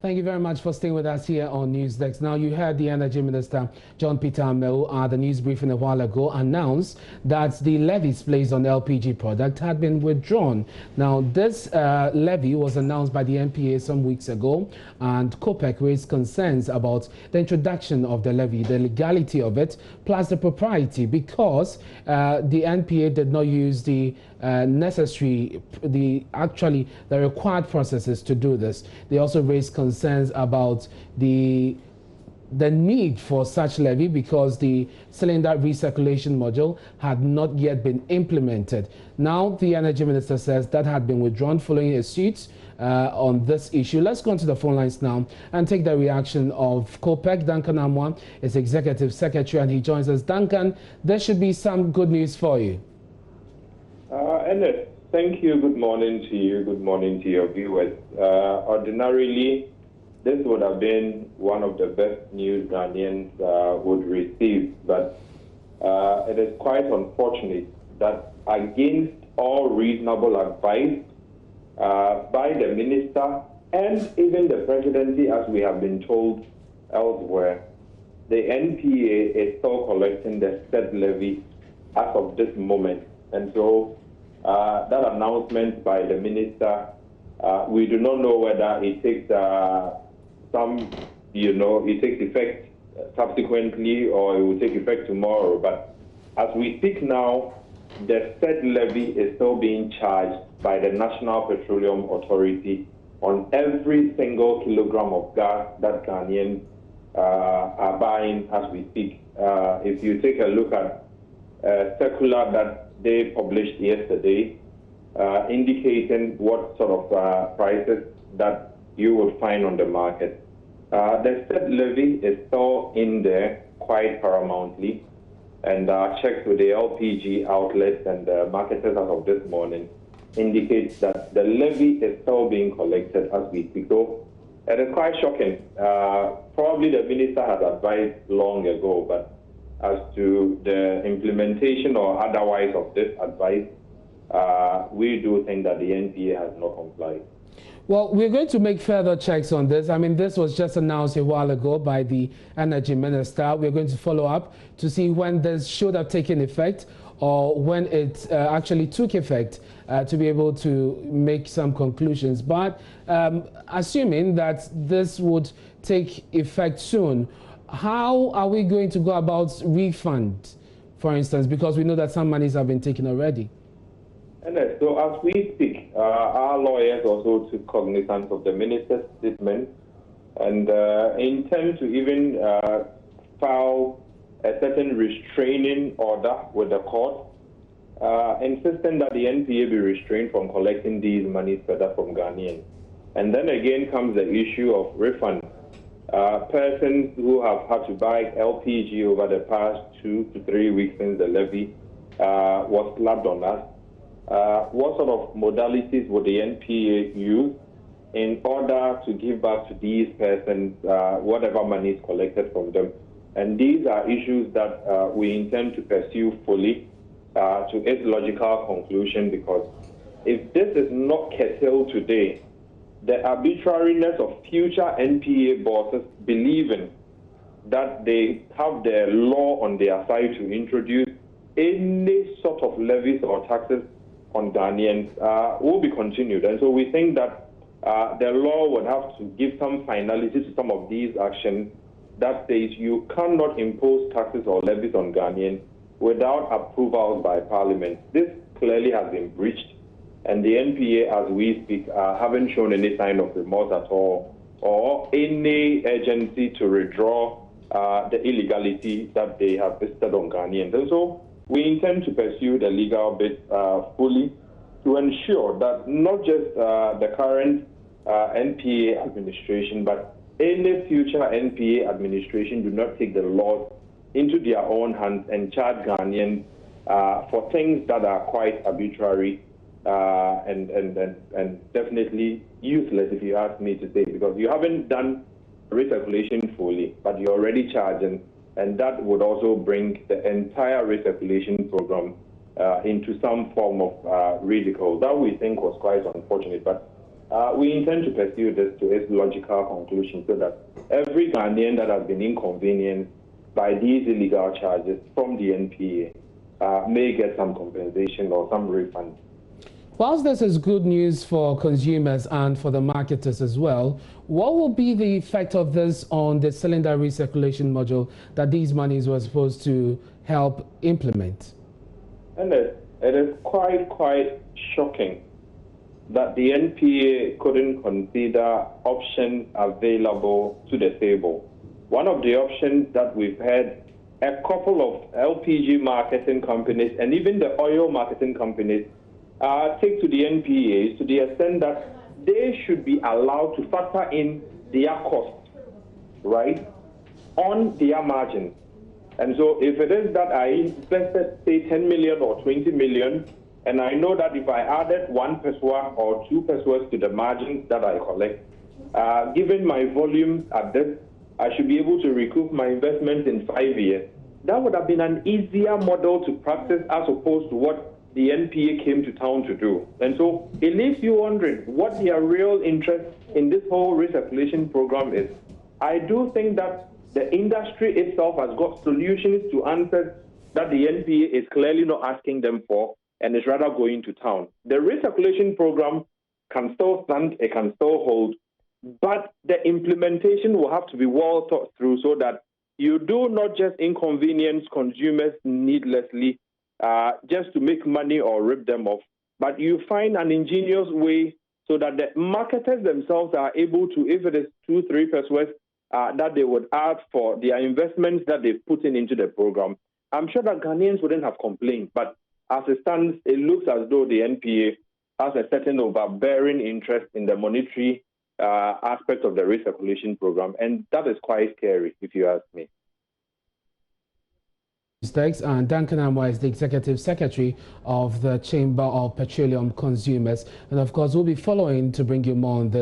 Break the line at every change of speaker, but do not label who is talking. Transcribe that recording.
Thank you very much for staying with us here on NewsDesk. Now, you heard the Energy Minister, John Peter Amoah, at the news briefing a while ago, announced that the levies placed on LPG product had been withdrawn. Now, this levy was announced by the NPA some weeks ago, and CPPEC raised concerns about the introduction of the levy, the legality of it, plus the propriety, because the NPA did not use the the required processes to do this. They also raised concerns about the need for such levy because the cylinder recirculation module had not yet been implemented. Now the Energy Minister says that had been withdrawn following a suit on this issue. Let's go on to the phone lines now and take the reaction of CPPEC. Duncan Amoah is Executive Secretary and he joins us. Duncan, there should be some good news for you.
Ernest, thank you. Good morning to you. Good morning to your viewers. Ordinarily, this would have been one of the best news Ghanaians would receive, but it is quite unfortunate that against all reasonable advice by the minister and even the presidency, as we have been told elsewhere, the NPA is still collecting the said levy as of this moment. And so that announcement by the minister, we do not know whether it takes it takes effect subsequently or it will take effect tomorrow. But as we speak now, the said levy is still being charged by the National Petroleum Authority on every single kilogram of gas that Ghanaians are buying as we speak. If you take a look at a circular that they published yesterday, indicating what sort of prices that you would find on the market. The said levy is still in there quite paramountly, and checks with the LPG outlets and the marketers as of this morning indicates that the levy is still being collected as we speak. So it is quite shocking. Probably the minister has advised long ago, but as to the implementation or otherwise of this advice, we do think that the NPA has not complied.
Well, we're going to make further checks on this. I mean, this was just announced a while ago by the Energy Minister. We're going to follow up to see when this should have taken effect or when it actually took effect to be able to make some conclusions. But assuming that this would take effect soon, how are we going to go about refund, for instance, because we know that some monies have been taken already?
And so as we speak, our lawyers also took cognizance of the minister's statement and intend to even file a certain restraining order with the court, insisting that the NPA be restrained from collecting these monies further from Ghanaians. And then again comes the issue of refund. Persons who have had to buy LPG over the past 2 to 3 weeks since the levy was slapped on us. What sort of modalities would the NPA use in order to give back to these persons whatever money is collected from them? And these are issues that we intend to pursue fully to its logical conclusion, because if this is not curtailed today, the arbitrariness of future NPA bosses believing that they have the law on their side to introduce any sort of levies or taxes on Ghanaians will be continued. And so we think that the law would have to give some finality to some of these actions that says you cannot impose taxes or levies on Ghanaians without approvals by Parliament. This clearly has been breached, and the NPA, as we speak, haven't shown any sign of remorse at all or any urgency to withdraw the illegality that they have visited on Ghanaians. And so we intend to pursue the legal bit fully to ensure that not just the current NPA administration, but any future NPA administration do not take the laws into their own hands and charge Ghanaians for things that are quite arbitrary and definitely useless, if you ask me to say, because you haven't done recirculation fully, but you're already charging, and that would also bring the entire recirculation program into some form of ridicule. That we think was quite unfortunate. But We intend to pursue this to its logical conclusion so that every Ghanaian that has been inconvenienced by these illegal charges from the NPA may get some compensation or some refund.
Whilst this is good news for consumers and for the marketers as well, what will be the effect of this on the cylinder recirculation module that these monies were supposed to help implement?
And it is quite shocking that the NPA couldn't consider options available to the table. One of the options that we've had, a couple of LPG marketing companies and even the oil marketing companies take to the NPA to the extent that they should be allowed to factor in their costs, right, on their margin. And so if it is that I invested, say, 10 million or 20 million, and I know that if I added 1 pesewa or 2 pesewas to the margins that I collect, given my volumes at this, I should be able to recoup my investment in 5 years. That would have been an easier model to practice as opposed to what the NPA came to town to do. And so it leaves you wondering what their real interest in this whole recirculation program is. I do think that the industry itself has got solutions to answers that the NPA is clearly not asking them for and is rather going to town. The recirculation program can still stand, it can still hold, but the implementation will have to be well thought through so that you do not just inconvenience consumers needlessly just to make money or rip them off, but you find an ingenious way so that the marketers themselves are able to, if it is 2-3 pesewas that they would add for their investments that they've put into the program, I'm sure that Ghanaians wouldn't have complained. But as it stands, it looks as though the NPA has a certain overbearing interest in the monetary aspect of the recirculation program, and that is quite scary, if you ask me.
And Duncan Amoah is the Executive Secretary of the Chamber of Petroleum Consumers. And of course, we'll be following to bring you more on this.